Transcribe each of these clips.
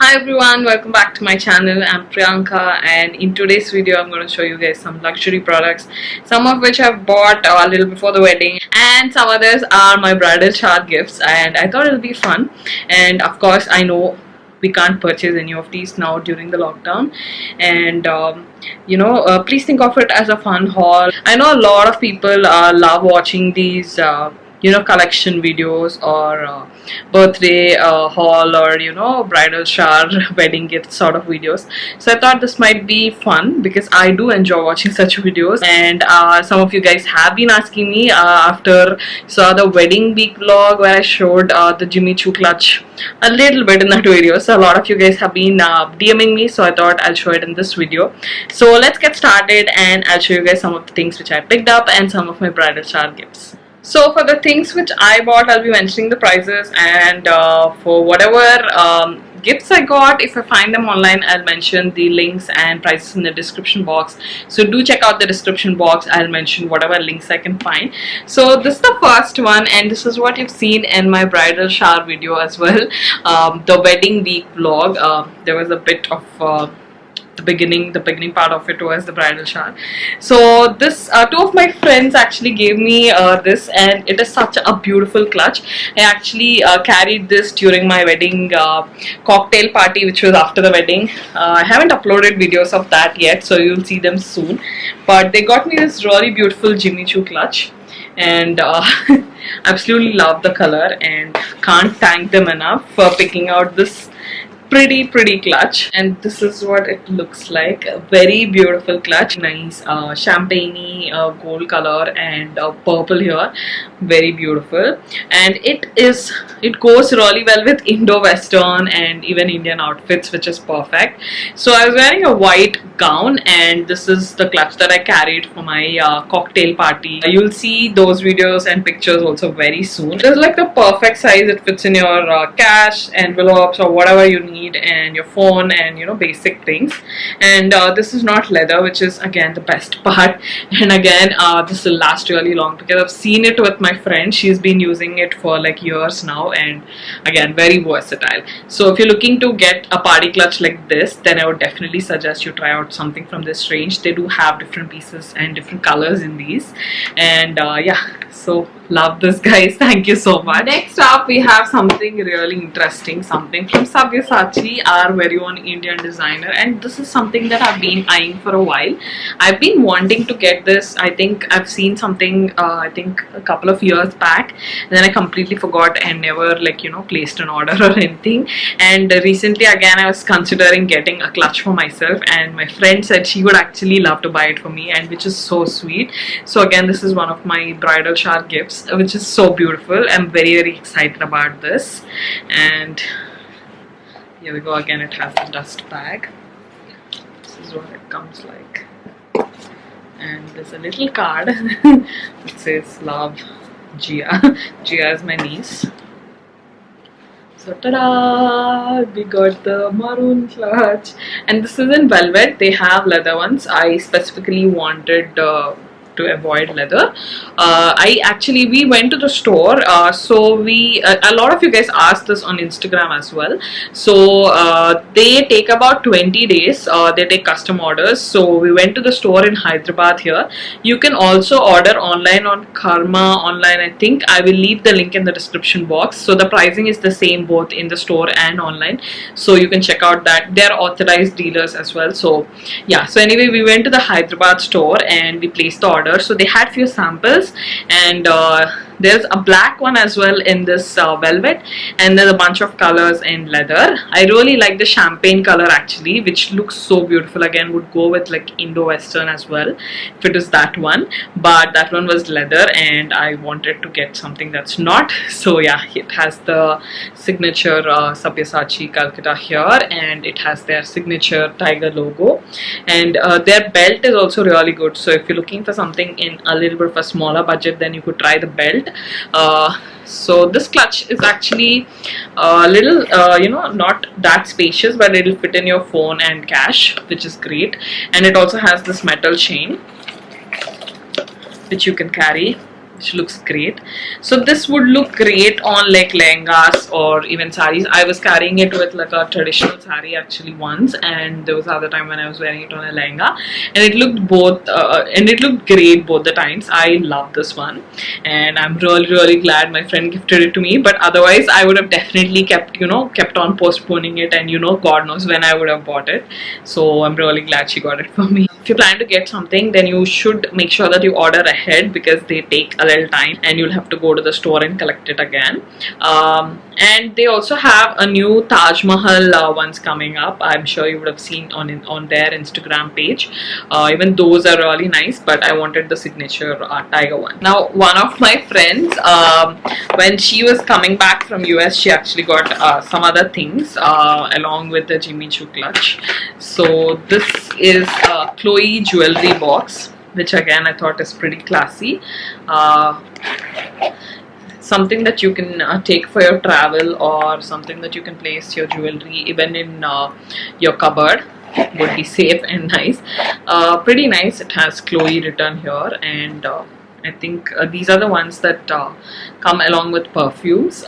Hi everyone, welcome back to my channel. I'm Priyanka, and in today's video I'm going to show you guys some luxury products, some of which I've bought a little before the wedding, and some others are my bridal shower gifts, and I thought it'll be fun. And of course I know we can't purchase any of these now during the lockdown, and please think of it as a fun haul. I know a lot of people love watching these collection videos or birthday haul or bridal shower wedding gift sort of videos. So I thought this might be fun because I do enjoy watching such videos, and some of you guys have been asking me after saw the wedding week vlog where I showed the Jimmy Choo clutch a little bit in that video. So a lot of you guys have been DMing me, so I thought I'll show it in this video. So let's get started and I'll show you guys some of the things which I picked up and some of my bridal shower gifts. So for the things which I bought, I'll be mentioning the prices, and for whatever gifts I got, if I find them online, I'll mention the links and prices in the description box. So do check out the description box. I'll mention whatever links I can find. So this is the first one, and this is what you've seen in my bridal shower video as well. The wedding week vlog. There was a bit of the beginning part of it was the bridal shower. So this two of my friends actually gave me this, and it is such a beautiful clutch. I actually carried this during my wedding cocktail party, which was after the wedding. I haven't uploaded videos of that yet, so you'll see them soon, but they got me this really beautiful Jimmy Choo clutch, and absolutely love the color and can't thank them enough for picking out this pretty clutch. And this is what it looks like. A very beautiful clutch, nice champagne gold color and purple here, very beautiful. And it goes really well with Indo-Western and even Indian outfits, which is perfect. So I was wearing a white gown, and this is the clutch that I carried for my cocktail party. You'll see those videos and pictures also very soon. It is like the perfect size. It fits in your cash, envelopes, or whatever you need, and your phone, and basic things. And this is not leather, which is again the best part. And again, this will last really long because I've seen it with my friend. She's been using it for like years now, and again, very versatile. So if you're looking to get a party clutch like this, then I would definitely suggest you try out something from this range. They do have different pieces and different colors in these, and yeah, so love this, guys. Thank you so much. Next up, we have something really interesting, something from Sabyasachi, our very own Indian designer, and this is something that I've been eyeing for a while. I've been wanting to get this. I think I've seen something I think a couple of years back, and then I completely forgot and never placed an order or anything. And recently again I was considering getting a clutch for myself, and my friend said she would actually love to buy it for me, and which is so sweet. So again, this is one of my bridal shower gifts, which is so beautiful. I'm very excited about this. And here we go. Again, it has the dust bag. This is what it comes like, and there's a little card that says love, Gia. Gia is my niece. So ta-da! We got the maroon clutch, and this is in velvet. They have leather ones. I specifically wanted to avoid leather. We went to the store, so a lot of you guys asked this on Instagram as well. So they take about 20 days. They take custom orders. So we went to the store in Hyderabad here. You can also order online on Karma online. I think I will leave the link in the description box. So the pricing is the same both in the store and online, so you can check out that. They're authorized dealers as well. So yeah, so anyway, we went to the Hyderabad store and we placed the order. So they had few samples, and there's a black one as well in this velvet, and there's a bunch of colors in leather. I really like the champagne color actually, which looks so beautiful. Again, would go with like Indo-Western as well if it is that one, but that one was leather and I wanted to get something that's not. So yeah, it has the signature Sabyasachi Calcutta here, and it has their signature tiger logo, and their belt is also really good. So if you're looking for something in a little bit of a smaller budget, then you could try the belt. So this clutch is actually a little not that spacious, but it'll fit in your phone and cash, which is great. And it also has this metal chain which you can carry. which looks great. So this would look great on like lehengas or even saris. I was carrying it with like a traditional sari actually once, and there was the other time when I was wearing it on a lehenga, and it looked and it looked great both the times. I love this one, and I'm really glad my friend gifted it to me. But otherwise, I would have definitely kept on postponing it, and God knows when I would have bought it. So I'm really glad she got it for me. If you plan to get something, then you should make sure that you order ahead, because they take a little time and you'll have to go to the store and collect it again. And they also have a new Taj Mahal ones coming up. I'm sure you would have seen on their Instagram page. Even those are really nice, but I wanted the signature tiger one. Now, one of my friends, when she was coming back from US, she actually got some other things along with the Jimmy Choo clutch. So this is a Chloe jewelry box, which again I thought is pretty classy. Something that you can take for your travel, or something that you can place your jewelry even in your cupboard. Would be safe and nice. Pretty nice. It has Chloe written here, and I think these are the ones that come along with perfumes.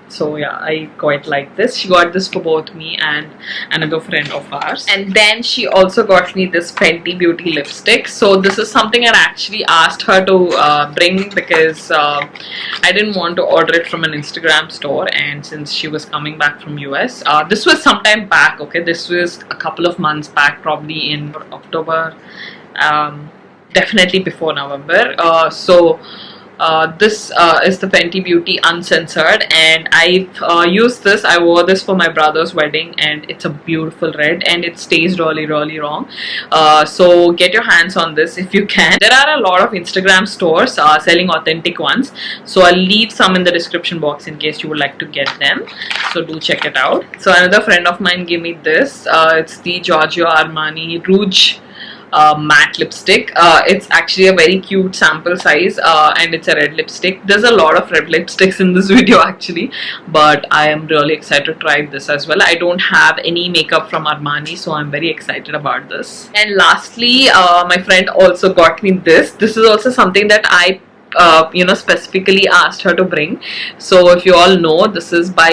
So yeah, I quite like this. She got this for both me and another friend of ours. And then she also got me this Fenty Beauty lipstick. So this is something I actually asked her to bring, because I didn't want to order it from an Instagram store, and since she was coming back from US, this was sometime back, okay, this was a couple of months back, probably in October, definitely before November. This is the Fenty Beauty Uncensored, and I used this. I wore this for my brother's wedding, and it's a beautiful red, and it stays really wrong. So get your hands on this if you can. There are a lot of Instagram stores selling authentic ones, so I'll leave some in the description box in case you would like to get them. So do check it out. So another friend of mine gave me this. It's the Giorgio Armani Rouge matte lipstick. It's actually a very cute sample size, and it's a red lipstick. There's a lot of red lipsticks in this video actually, but I am really excited to try this as well. I don't have any makeup from Armani, so I'm very excited about this. And lastly, my friend also got me this. This is also something that I specifically asked her to bring. So if you all know, this is by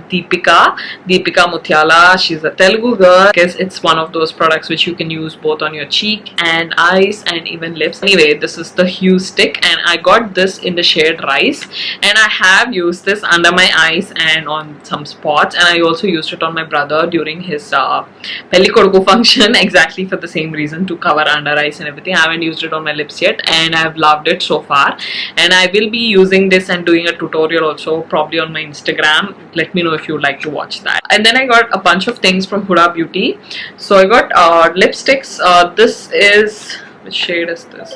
Deepika Mutyala. She's a Telugu girl, because it's one of those products which you can use both on your cheek and eyes and even lips. Anyway, this is the Hue Stick, and I got this in the shade Rice, and I have used this under my eyes and on some spots, and I also used it on my brother during his Pelli Koduku function, exactly for the same reason, to cover under eyes and everything. I haven't used it on my lips yet, and I've loved it so far. And I will be using this and doing a tutorial also, probably on my Instagram. Let me know if you would like to watch that. And then I got a bunch of things from Huda Beauty. So I got lipsticks. This is, which shade is this?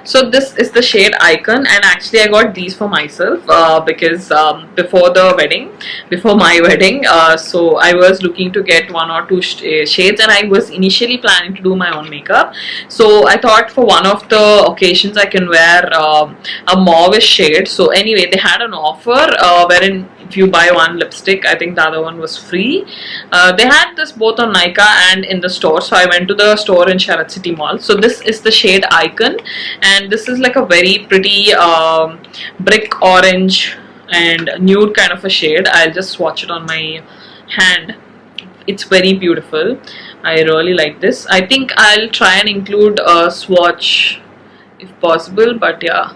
So this is the shade Icon, and actually I got these for myself because before my wedding, so I was looking to get one or two shades, and I was initially planning to do my own makeup. So I thought for one of the occasions I can wear a mauve shade. So anyway, they had an offer wherein if you buy one lipstick, I think the other one was free. They had this both on Nykaa and in the store, so I went to the store in Sharat City Mall. So this is the shade Icon, and this is like a very pretty brick orange and nude kind of a shade. I'll just swatch it on my hand. It's very beautiful. I really like this. I think I'll try and include a swatch if possible, but yeah,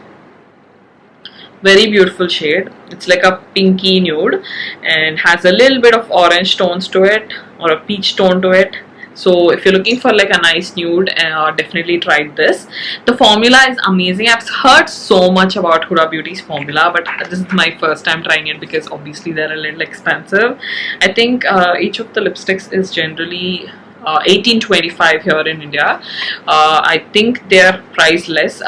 very beautiful shade. It's like a pinky nude and has a little bit of orange tones to it, or a peach tone to it. So if you're looking for like a nice nude, definitely try this. The formula is amazing. I've heard so much about Huda Beauty's formula, but this is my first time trying it because obviously they're a little expensive. I think each of the lipsticks is generally $18.25 here in India. I think they're priceless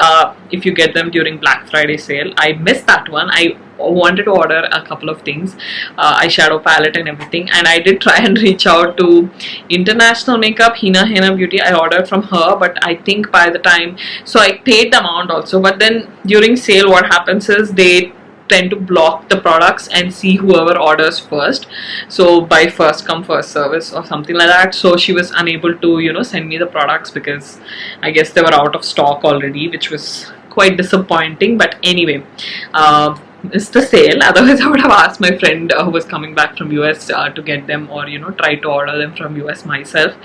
if you get them during Black Friday sale. I missed that one. I wanted to order a couple of things, eyeshadow palette and everything, and I did try and reach out to International Makeup, Hina Beauty. I ordered from her, but I think by the time, so I paid the amount also, but then during sale what happens is they tend to block the products and see whoever orders first, so by first come first service or something like that. So she was unable to send me the products because I guess they were out of stock already, which was quite disappointing. But anyway, it's the sale. Otherwise I would have asked my friend who was coming back from US to get them, or you know, try to order them from US myself.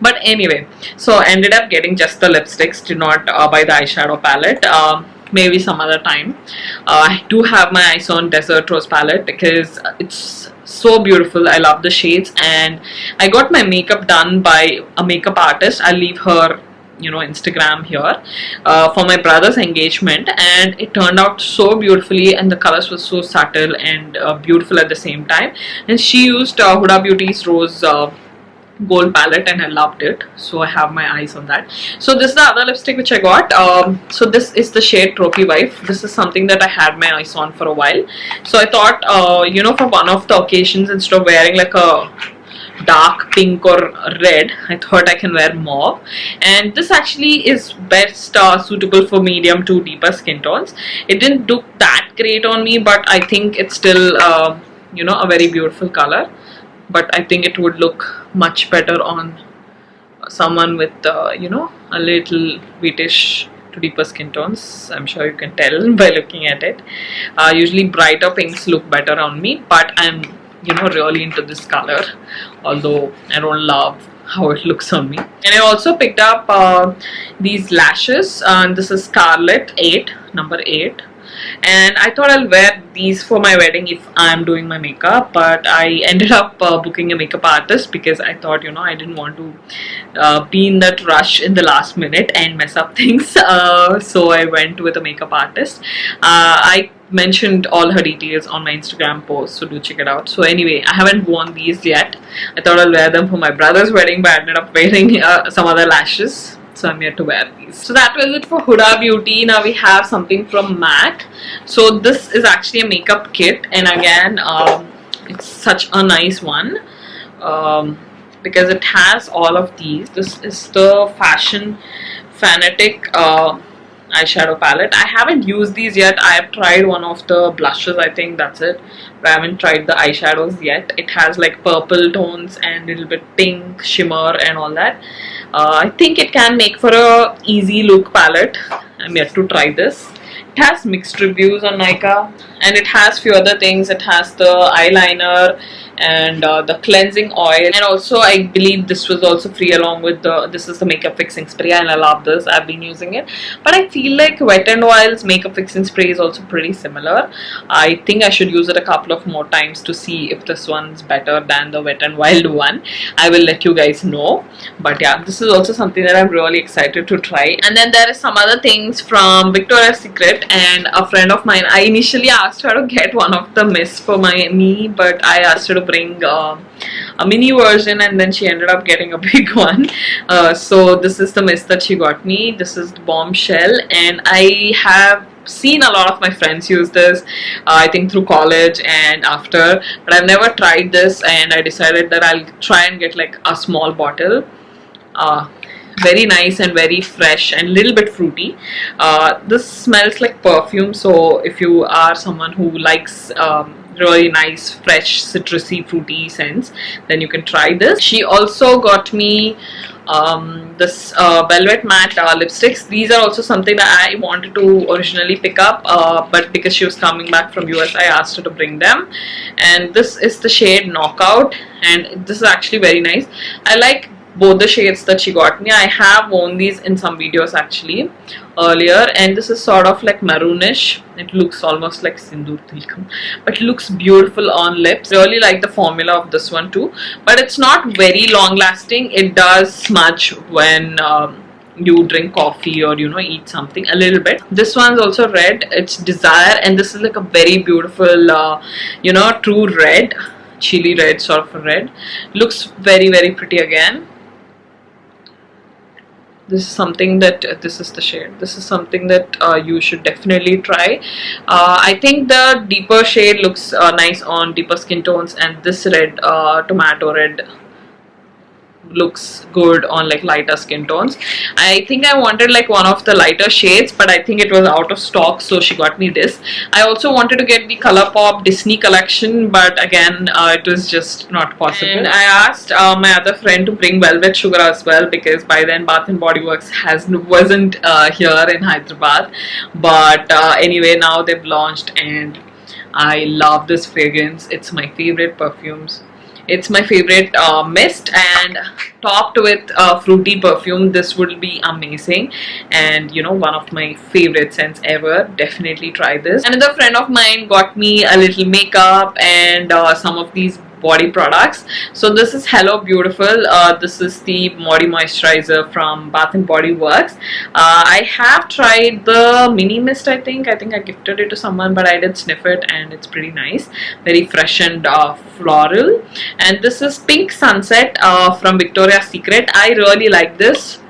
But anyway, so I ended up getting just the lipsticks, did not buy the eyeshadow palette. Maybe some other time. I do have my eyes on Desert Rose palette because it's so beautiful. I love the shades, and I got my makeup done by a makeup artist. I'll leave her, you know, Instagram here, for my brother's engagement, and it turned out so beautifully, and the colors were so subtle and beautiful at the same time. And she used Huda Beauty's Rose gold palette, and I loved it, so I have my eyes on that. So this is the other lipstick which I got. So this is the shade Trophy Wife. This is something that I had my eyes on for a while, so I thought, you know, for one of the occasions, instead of wearing like a dark pink or red, I thought I can wear mauve, and this actually is best suitable for medium to deeper skin tones. It didn't look that great on me, but I think it's still you know, a very beautiful color. But I think it would look much better on someone with you know, a little wheatish to deeper skin tones. I'm sure you can tell by looking at it. Usually brighter pinks look better on me, but I'm, you know, really into this color, although I don't love how it looks on me. And I also picked up these lashes, and this is Scarlet 8, number 8. And I thought I'll wear these for my wedding if I'm doing my makeup, but I ended up booking a makeup artist because I thought, you know, I didn't want to be in that rush in the last minute and mess up things. So I went with a makeup artist. I mentioned all her details on my Instagram post, so do check it out. So anyway, I haven't worn these yet. I thought I'll wear them for my brother's wedding, but I ended up wearing some other lashes, so I'm yet to wear these. So that was it for Huda Beauty. Now we have something from MAC. So this is actually a makeup kit, and again, it's such a nice one because it has all of these. This is the Fashion Fanatic eyeshadow palette. I haven't used these yet. I have tried one of the blushes, I think that's it, but I haven't tried the eyeshadows yet. It has like purple tones and a little bit pink shimmer and all that. I think it can make for a easy look palette. I'm yet to try this. It has mixed reviews on Nykaa, and it has few other things. It has the eyeliner and the cleansing oil, and also I believe this was also free along with the, this is the makeup fixing spray, and I love this. I've been using it, but I feel like Wet n Wild's makeup fixing spray is also pretty similar. I think I should use it a couple of more times to see if this one's better than the Wet n Wild one. I will let you guys know. But yeah, this is also something that I'm really excited to try. And then there is some other things from Victoria's Secret, and a friend of mine, I initially asked her to get one of the mists for me, but I asked her to bring a mini version, and then she ended up getting a big one. So this is the mist that she got me. This is the Bombshell, and I have seen a lot of my friends use this, I think through college and after, but I've never tried this, and I decided that I'll try and get like a small bottle. Very nice and very fresh and a little bit fruity. This smells like perfume, so if you are someone who likes really nice fresh citrusy fruity scents, then you can try this. She also got me this Velvet Matte lipsticks. These are also something that I wanted to originally pick up, but because she was coming back from US, I asked her to bring them. And this is the shade Knockout, and this is actually very nice. I like both the shades that she got me. I have worn these in some videos actually earlier, and this is sort of like maroonish. It looks almost like Sindoor Tilkam, but it looks beautiful on lips. Really like the formula of this one too, but it's not very long lasting. It does smudge when you drink coffee or, you know, eat something a little bit. This one's also red. It's Desire, and this is like a very beautiful you know, true red, chili red sort of a red. Looks very, very pretty again. This is something that, this is the shade. This is something that you should definitely try. I think the deeper shade looks nice on deeper skin tones, and this red, tomato red, looks good on like lighter skin tones. I think I wanted like one of the lighter shades, but I think it was out of stock, so she got me this. I also wanted to get the ColourPop Disney collection, but again it was just not possible. And I asked my other friend to bring Velvet Sugar as well, because by then Bath and Body Works wasn't here in Hyderabad. But anyway, now they've launched, and I love this fragrance. It's my favorite perfumes. It's my favorite mist, and topped with fruity perfume, this would be amazing. And you know, one of my favorite scents ever. Definitely try this. Another friend of mine got me a little makeup and some of these body products. So this is Hello Beautiful. This is the body moisturizer from Bath and Body Works. I have tried the mini mist. I think I gifted it to someone, but I did sniff it, and it's pretty nice, very fresh and floral. And this is Pink Sunset from Victoria's Secret. I really like this.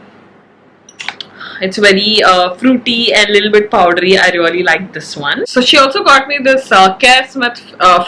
It's very fruity and a little bit powdery. I really like this one. So she also got me this Care Smith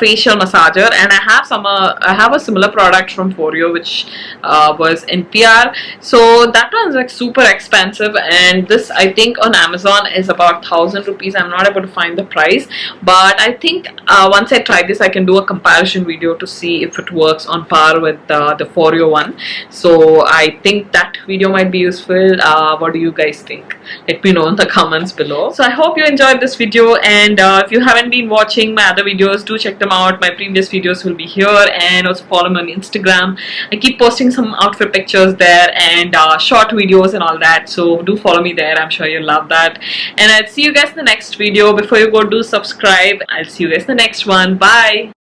facial massager, and I have a similar product from Foreo, which was NPR. So that one's like super expensive, and this I think on Amazon is about 1,000 rupees. I'm not able to find the price, but I think once I try this, I can do a comparison video to see if it works on par with the Foreo one. So I think that video might be useful. What do you guys think? Let me know in the comments below. So I hope you enjoyed this video, and if you haven't been watching my other videos, do check them out. My previous videos will be here, and also follow me on Instagram. I keep posting some outfit pictures there, and short videos and all that, so do follow me there. I'm sure you'll love that, and I'll see you guys in the next video. Before you go, do subscribe. I'll see you guys in the next one. Bye.